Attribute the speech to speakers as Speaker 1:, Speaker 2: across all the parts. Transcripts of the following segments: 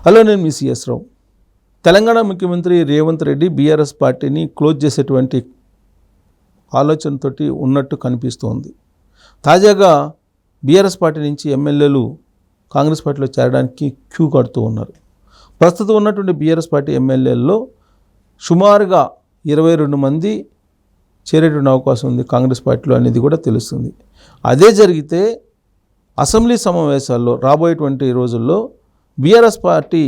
Speaker 1: Hello, నేను మీ CS రావు. తెలంగాణ ముఖ్యమంత్రి Revanth Reddy BRS పార్టీని క్లోజ్ చేసేటువంటి ఆలోచనతోటి ఉన్నట్టు కనిపిస్తోంది. తాజాగా బీఆర్ఎస్ పార్టీ నుంచి ఎమ్మెల్యేలు కాంగ్రెస్ పార్టీలో చేరడానికి క్యూ కడుతూ ఉన్నారు. ప్రస్తుతం ఉన్నటువంటి బీఆర్ఎస్ పార్టీ ఎమ్మెల్యేల్లో సుమారుగా 22 మంది చేరేటువంటి అవకాశం ఉంది కాంగ్రెస్ పార్టీలో అనేది కూడా తెలుస్తుంది. అదే జరిగితే అసెంబ్లీ సమావేశాల్లో రాబోయేటువంటి రోజుల్లో బీఆర్ఎస్ పార్టీ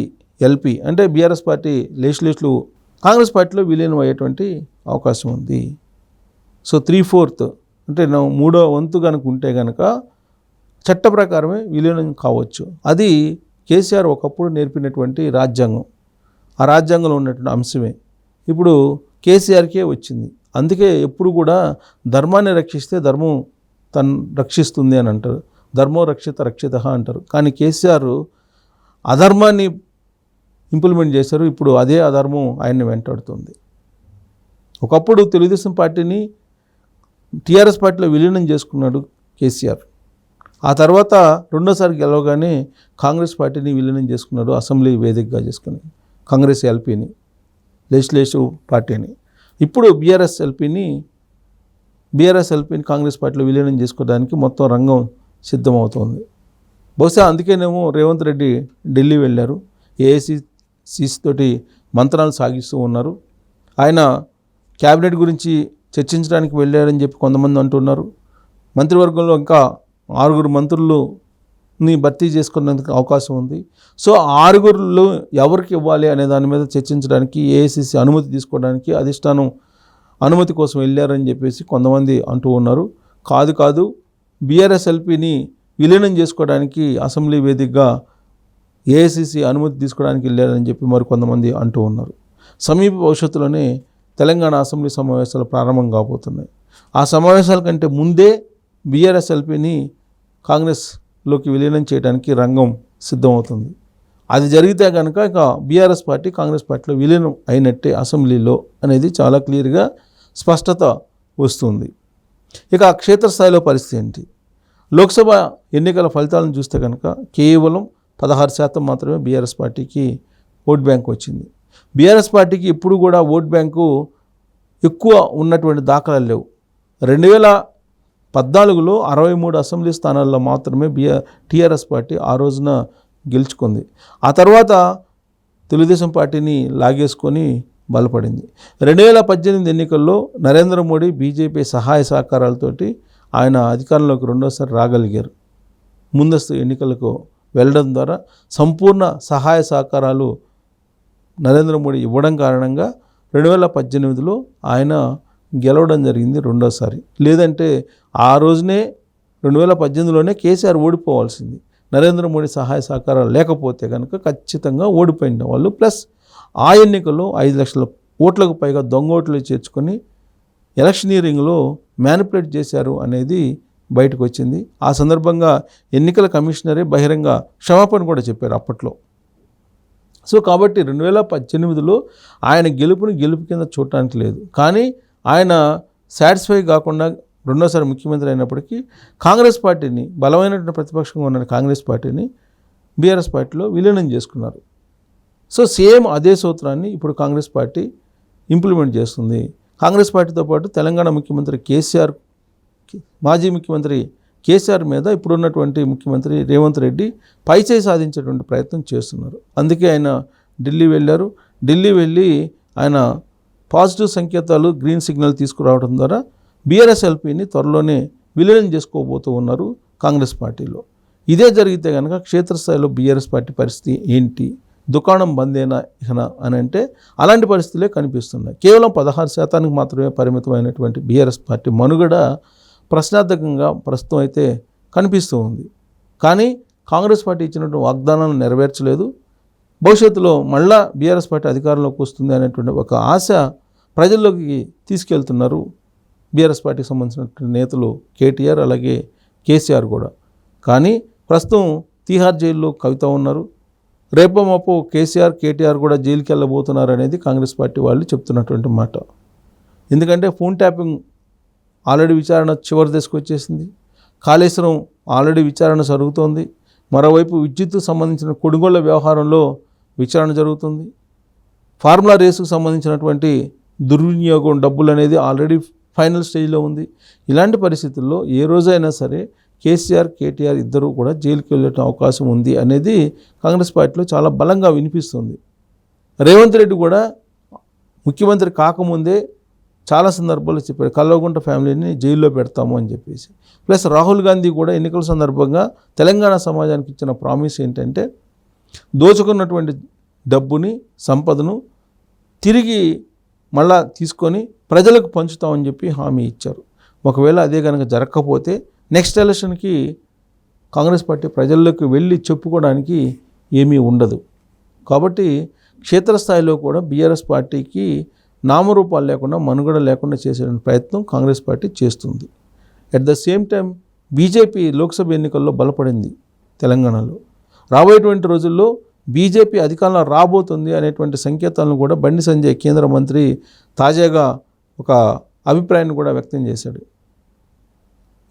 Speaker 1: ఎల్పీ అంటే బీఆర్ఎస్ పార్టీ లేస్టులు కాంగ్రెస్ పార్టీలో విలీనం అయ్యేటువంటి అవకాశం ఉంది. సో 3/4 అంటే 3వ వంతు కనుక ఉంటే కనుక చట్ట ప్రకారమే విలీనం కావచ్చు. అది కేసీఆర్ ఒకప్పుడు నేర్పినటువంటి రాజ్యాంగం. ఆ రాజ్యాంగంలో ఉన్నటువంటి అంశమే ఇప్పుడు కేసీఆర్కే వచ్చింది. అందుకే ఎప్పుడు కూడా ధర్మాన్ని రక్షిస్తే ధర్మం తను రక్షిస్తుంది అని అంటారు. ధర్మో రక్షిత అంటారు. కానీ కేసీఆర్ అధర్మాన్ని ఇంప్లిమెంట్ చేశారు. ఇప్పుడు అదే అధర్మం ఆయన్ని వెంటాడుతుంది. ఒకప్పుడు తెలుగుదేశం పార్టీని టీఆర్ఎస్ పార్టీలో విలీనం చేసుకున్నాడు కేసీఆర్. ఆ తర్వాత రెండోసారి గెలవగానే కాంగ్రెస్ పార్టీని విలీనం చేసుకున్నాడు, అసెంబ్లీ వేదికగా చేసుకుని కాంగ్రెస్ ఎల్పీని, లెజిస్లేటివ్ పార్టీని. ఇప్పుడు బీఆర్ఎస్ ఎల్పీని కాంగ్రెస్ పార్టీలో విలీనం చేసుకోవడానికి మొత్తం రంగం సిద్ధమవుతోంది. బహుశా అందుకేనేమో రేవంత్ రెడ్డి ఢిల్లీ వెళ్ళారు. ఏఐసిసి తోటి మంత్రాలు సాగిస్తూ ఉన్నారు. ఆయన క్యాబినెట్ గురించి చర్చించడానికి వెళ్ళారని చెప్పి కొంతమంది అంటున్నారు. మంత్రివర్గంలో ఇంకా 6 మంత్రులని భర్తీ చేసుకునేందుకు అవకాశం ఉంది. సో 6 ఎవరికి ఇవ్వాలి అనే దాని మీద చర్చించడానికి ఏఐసిసి అనుమతి తీసుకోవడానికి అధిష్టానం అనుమతి కోసం వెళ్ళారని చెప్పేసి కొంతమంది అంటూ ఉన్నారు. కాదు బీఆర్ఎస్ ఎల్పీని విలీనం చేసుకోవడానికి అసెంబ్లీ వేదికగా ఏఐసిసి అనుమతి తీసుకోవడానికి వెళ్ళారని చెప్పి మరి కొంతమంది అంటూ ఉన్నారు. సమీప భవిష్యత్తులోనే తెలంగాణ అసెంబ్లీ సమావేశాలు ప్రారంభం కాబోతున్నాయి. ఆ సమావేశాల కంటే ముందే బీఆర్ఎస్ ఎల్పీని కాంగ్రెస్లోకి విలీనం చేయడానికి రంగం సిద్ధమవుతుంది. అది జరిగితే కనుక ఇక బీఆర్ఎస్ పార్టీ కాంగ్రెస్ పార్టీలో విలీనం అయినట్టే అసెంబ్లీలో అనేది చాలా క్లియర్గా స్పష్టత వస్తుంది. ఇక క్షేత్రస్థాయిలో పరిస్థితి ఏంటి? లోక్సభ ఎన్నికల ఫలితాలను చూస్తే కనుక కేవలం 16% మాత్రమే బీఆర్ఎస్ పార్టీకి ఓట్ బ్యాంక్ వచ్చింది. బీఆర్ఎస్ పార్టీకి ఎప్పుడు కూడా ఓట్ బ్యాంకు ఎక్కువ ఉన్నటువంటి దాఖలాలు లేవు. 2014లో 63 అసెంబ్లీ స్థానాల్లో మాత్రమే టీఆర్ఎస్ పార్టీ ఆ రోజున గెలుచుకుంది. ఆ తర్వాత తెలుగుదేశం పార్టీని లాగేసుకొని బలపడింది. 2018 ఎన్నికల్లో నరేంద్ర మోడీ బీజేపీ సహాయ సహకారాలతోటి ఆయన అధికారంలోకి రెండోసారి రాగలిగారు. ముందస్తు ఎన్నికలకు వెళ్ళడం ద్వారా సంపూర్ణ సహాయ సహకారాలు నరేంద్ర మోడీ ఇవ్వడం కారణంగా 2018లో ఆయన గెలవడం జరిగింది రెండోసారి. లేదంటే ఆ రోజునే 2018లోనే కేసీఆర్ ఓడిపోవాల్సింది. నరేంద్ర మోడీ సహాయ సహకారాలు లేకపోతే కనుక ఖచ్చితంగా ఓడిపోయిన వాళ్ళు. ప్లస్ ఆ ఎన్నికల్లో 5 లక్షల ఓట్లకు పైగా దొంగ ఓట్లు చేర్చుకొని ఎలక్షనీరింగ్లో మ్యానిపులేట్ చేశారు అనేది బయటకు వచ్చింది. ఆ సందర్భంగా ఎన్నికల కమిషనరే బహిరంగ క్షమాపణ కూడా చెప్పారు అప్పట్లో. సో కాబట్టి 2018లో ఆయన గెలుపు కింద చూడటానికి లేదు. కానీ ఆయన సాటిస్ఫై కాకుండా రెండోసారి ముఖ్యమంత్రి అయినప్పటికీ కాంగ్రెస్ పార్టీని, బలమైనటువంటి ప్రతిపక్షంగా ఉన్న కాంగ్రెస్ పార్టీని బీఆర్ఎస్ పార్టీలో విలీనం చేసుకున్నారు. సో సేమ్ అదే సూత్రాన్ని ఇప్పుడు కాంగ్రెస్ పార్టీ ఇంప్లిమెంట్ చేస్తుంది. కాంగ్రెస్ పార్టీతో పాటు తెలంగాణ ముఖ్యమంత్రి కేసీఆర్, మాజీ ముఖ్యమంత్రి కేసీఆర్ మీద ఇప్పుడున్నటువంటి ముఖ్యమంత్రి రేవంత్ రెడ్డి పైచేయి సాధించేటువంటి ప్రయత్నం చేస్తున్నారు. అందుకే ఆయన ఢిల్లీ వెళ్ళారు. ఢిల్లీ వెళ్ళి ఆయన పాజిటివ్ సంకేతాలు, గ్రీన్ సిగ్నల్ తీసుకురావడం ద్వారా బీఆర్ఎస్ ఎల్పీని త్వరలోనే విలీనం చేసుకోబోతూ ఉన్నారు కాంగ్రెస్ పార్టీలో. ఇదే జరిగితే కనుక క్షేత్రస్థాయిలో బీఆర్ఎస్ పార్టీ పరిస్థితి ఏంటి? దుకాణం బందేనా ఇకనా అని అంటే అలాంటి పరిస్థితులే కనిపిస్తున్నాయి. కేవలం 16% మాత్రమే పరిమితమైనటువంటి బీఆర్ఎస్ పార్టీ మనుగడ ప్రశ్నార్థకంగా ప్రస్తుతం అయితే కనిపిస్తూ ఉంది. కానీ కాంగ్రెస్ పార్టీ ఇచ్చినటువంటి వాగ్దానాలను నెరవేర్చలేదు. భవిష్యత్తులో మళ్ళా బీఆర్ఎస్ పార్టీ అధికారంలోకి వస్తుంది అనేటువంటి ఒక ఆశ ప్రజల్లోకి తీసుకెళ్తున్నారు బీఆర్ఎస్ పార్టీకి సంబంధించినటువంటి నేతలు కేటీఆర్, అలాగే కేసీఆర్ కూడా. కానీ ప్రస్తుతం తీహార్ జైల్లో కవిత ఉన్నారు. రేపో మాపో కేటీఆర్ కూడా జైలుకి వెళ్ళబోతున్నారు అనేది కాంగ్రెస్ పార్టీ వాళ్ళు చెప్తున్నటువంటి మాట. ఎందుకంటే ఫోన్ ట్యాపింగ్ ఆల్రెడీ విచారణ చివరి దశకు వచ్చేసింది. కాళేశ్వరం ఆల్రెడీ విచారణ జరుగుతోంది. మరోవైపు విద్యుత్కు సంబంధించిన కొనుగోళ్ల వ్యవహారంలో విచారణ జరుగుతుంది. ఫార్ములా రేసుకు సంబంధించినటువంటి దుర్వినియోగం డబ్బులు అనేది ఆల్రెడీ ఫైనల్ స్టేజ్లో ఉంది. ఇలాంటి పరిస్థితుల్లో ఏ రోజైనా సరే కేసీఆర్, కేటీఆర్ ఇద్దరు కూడా జైలుకి వెళ్ళే అవకాశం ఉంది అనేది కాంగ్రెస్ పార్టీలో చాలా బలంగా వినిపిస్తుంది. రేవంత్ రెడ్డి కూడా ముఖ్యమంత్రి కాకముందే చాలా సందర్భాల్లో చెప్పారు, కల్వకుంట్ల ఫ్యామిలీని జైల్లో పెడతాము అని చెప్పేసి. ప్లస్ రాహుల్ గాంధీ కూడా ఎన్నికల సందర్భంగా తెలంగాణ సమాజానికి ఇచ్చిన ప్రామిస్ ఏంటంటే దోచుకున్నటువంటి డబ్బుని, సంపదను తిరిగి మళ్ళా తీసుకొని ప్రజలకు పంచుతామని చెప్పి హామీ ఇచ్చారు. ఒకవేళ అదే కనుక జరగకపోతే నెక్స్ట్ ఎలక్షన్కి కాంగ్రెస్ పార్టీ ప్రజల్లోకి వెళ్ళి చెప్పుకోవడానికి ఏమీ ఉండదు. కాబట్టి క్షేత్రస్థాయిలో కూడా బీఆర్ఎస్ పార్టీకి నామరూపాలు లేకుండా, మనుగడ లేకుండా చేసే ప్రయత్నం కాంగ్రెస్ పార్టీ చేస్తుంది. At the same time BJP Lok Sabha ఎన్నికల్లో బలపడింది తెలంగాణలో. రాబోయేటువంటి రోజుల్లో బీజేపీ అధికారంలో రాబోతుంది అనేటువంటి సంకేతాలను కూడా బండి సంజయ్ కేంద్ర మంత్రి తాజాగా ఒక అభిప్రాయాన్ని కూడా వ్యక్తం చేశాడు.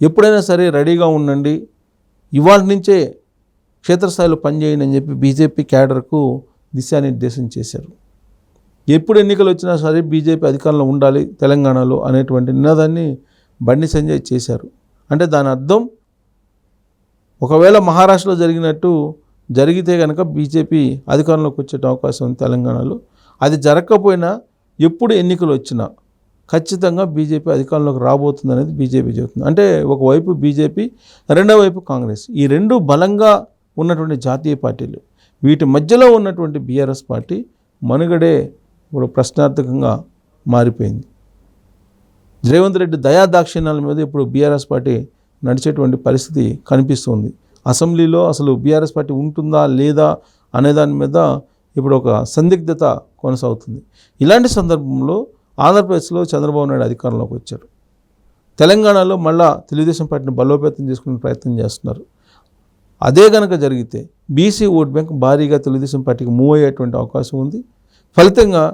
Speaker 1: ఎప్పుడైనా సరే రెడీగా ఉండండి, ఇవాళ నుంచే క్షేత్రస్థాయిలో పనిచేయండి అని చెప్పి బీజేపీ క్యాడర్కు దిశానిర్దేశం చేశారు. ఎప్పుడు ఎన్నికలు వచ్చినా సరే బీజేపీ అధికారంలో ఉండాలి తెలంగాణలో అనేటువంటి నినాదాన్ని బండి సంజయ్ చేశారు. అంటే దాని అర్థం ఒకవేళ మహారాష్ట్రలో జరిగితే కనుక బీజేపీ అధికారంలోకి వచ్చే అవకాశం ఉంది తెలంగాణలో. అది జరగకపోయినా ఎప్పుడు ఎన్నికలు వచ్చినా ఖచ్చితంగా బీజేపీ అధికారంలోకి రాబోతుంది అనేది బీజేపీ చెబుతుంది. అంటే ఒకవైపు బీజేపీ, రెండో వైపు కాంగ్రెస్, ఈ రెండు బలంగా ఉన్నటువంటి జాతీయ పార్టీలు. వీటి మధ్యలో ఉన్నటువంటి బీఆర్ఎస్ పార్టీ మనుగడే ఇప్పుడు ప్రశ్నార్థకంగా మారిపోయింది. రేవంత్ రెడ్డి దయాదాక్షిణ్యాల మీద ఇప్పుడు బీఆర్ఎస్ పార్టీ నడిచేటువంటి పరిస్థితి కనిపిస్తుంది. అసెంబ్లీలో అసలు బీఆర్ఎస్ పార్టీ ఉంటుందా లేదా అనే దాని మీద ఇప్పుడు ఒక సందిగ్ధత కొనసాగుతుంది. ఇలాంటి సందర్భంలో ఆంధ్రప్రదేశ్లో చంద్రబాబు నాయుడు అధికారంలోకి వచ్చారు. తెలంగాణలో మళ్ళా తెలుగుదేశం పార్టీని బలోపేతం చేసుకునే ప్రయత్నం చేస్తున్నారు. అదే కనుక జరిగితే బీసీ ఓట్ బ్యాంక్ భారీగా తెలుగుదేశం పార్టీకి మూవ్ అయ్యేటువంటి అవకాశం ఉంది. ఫలితంగా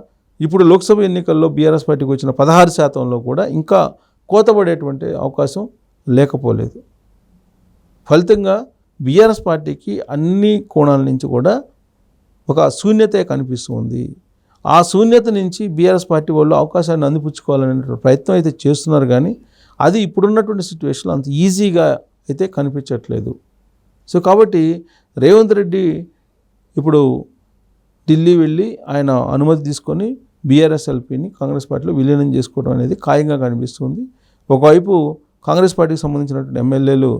Speaker 1: ఇప్పుడు లోక్సభ ఎన్నికల్లో బీఆర్ఎస్ పార్టీకి వచ్చిన 16% కూడా ఇంకా కోతపడేటువంటి అవకాశం లేకపోలేదు. ఫలితంగా బీఆర్ఎస్ పార్టీకి అన్ని కోణాల నుంచి కూడా ఒక శూన్యతే కనిపిస్తుంది. ఆ శూన్యత నుంచి బీఆర్ఎస్ పార్టీ వాళ్ళు అవకాశాన్ని అందిపుచ్చుకోవాలనే ప్రయత్నం అయితే చేస్తున్నారు, కానీ అది ఇప్పుడున్నటువంటి సిచ్యువేషన్లో అంత ఈజీగా అయితే కనిపించట్లేదు. సో కాబట్టి రేవంత్ రెడ్డి ఇప్పుడు ఢిల్లీ వెళ్ళి ఆయన అనుమతి తీసుకొని బీఆర్ఎస్ఎల్పీని కాంగ్రెస్ పార్టీలో విలీనం చేసుకోవడం అనేది ఖాయంగా కనిపిస్తుంది. ఒకవైపు కాంగ్రెస్ పార్టీకి సంబంధించినటువంటి ఎమ్మెల్యేలు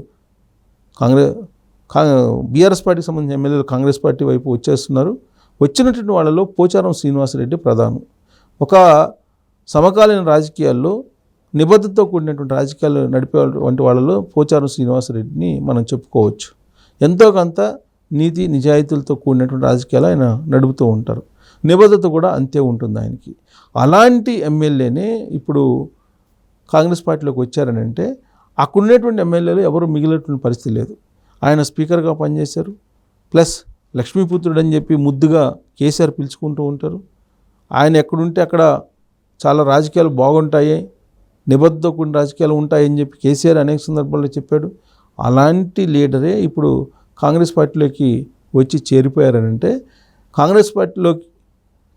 Speaker 1: బీఆర్ఎస్ పార్టీకి సంబంధించిన ఎమ్మెల్యేలు కాంగ్రెస్ పార్టీ వైపు వచ్చేస్తున్నారు. వచ్చినటువంటి వాళ్ళలో పోచారం శ్రీనివాసరెడ్డి ప్రధానం. ఒక సమకాలీన రాజకీయాల్లో నిబద్ధతతో కూడినటువంటి రాజకీయాలు నడిపేటువంటి వాళ్ళలో పోచారం శ్రీనివాసరెడ్డిని మనం చెప్పుకోవచ్చు. ఎంతో కొంత నీతి నిజాయితీలతో కూడినటువంటి రాజకీయాలు ఆయన నడుపుతూ ఉంటారు. నిబద్ధత కూడా అంతే ఉంటుంది ఆయనకి. అలాంటి ఎమ్మెల్యేనే ఇప్పుడు కాంగ్రెస్ పార్టీలోకి వచ్చారని అంటే అక్కడున్నటువంటి ఎమ్మెల్యేలు ఎవరు మిగిలినటువంటి పరిస్థితి లేదు. ఆయన స్పీకర్గా పనిచేశారు. ప్లస్ లక్ష్మీపుత్రుడు అని చెప్పి ముద్దుగా కేసీఆర్ పిలుచుకుంటూ ఉంటారు. ఆయన ఎక్కడుంటే అక్కడ చాలా రాజకీయాలు బాగుంటాయి, నిబద్ధత కూడిన రాజకీయాలు ఉంటాయని చెప్పి కేసీఆర్ అనేక సందర్భాల్లో చెప్పాడు. అలాంటి లీడరే ఇప్పుడు కాంగ్రెస్ పార్టీలోకి వచ్చి చేరిపోయారనంటే, కాంగ్రెస్ పార్టీలోకి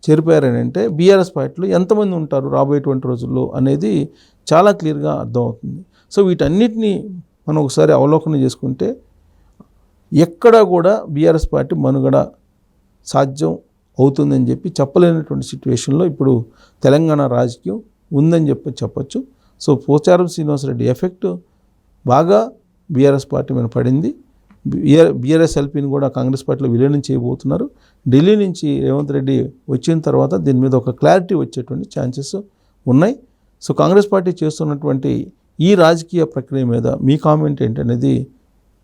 Speaker 1: చేరిపోయారనంటే బీఆర్ఎస్ పార్టీలో ఎంతమంది ఉంటారు రాబోయేటువంటి రోజుల్లో అనేది చాలా క్లియర్గా అర్థమవుతుంది. సో వీటన్నిటినీ మనం ఒకసారి అవలోకనం చేసుకుంటే ఎక్కడా కూడా బీఆర్ఎస్ పార్టీ మనుగడ సాధ్యం అవుతుందని చెప్పి చెప్పలేనటువంటి సిచ్యువేషన్లో ఇప్పుడు తెలంగాణ రాజకీయం ఉందని చెప్పచ్చు. సో పోచారం శ్రీనివాసరెడ్డి ఎఫెక్ట్ బాగా బీఆర్ఎస్ పార్టీ మీద పడింది. బీఆర్ఎస్ఎల్పీని కూడా కాంగ్రెస్ పార్టీలో విలీనం చేయబోతున్నారు. ఢిల్లీ నుంచి రేవంత్ రెడ్డి వచ్చిన తర్వాత దీని మీద ఒక క్లారిటీ వచ్చేటువంటి ఛాన్సెస్ ఉన్నాయి. సో కాంగ్రెస్ పార్టీ చేస్తున్నటువంటి ఈ రాజకీయ ప్రక్రియ మీద మీ కామెంట్ ఏంటనేది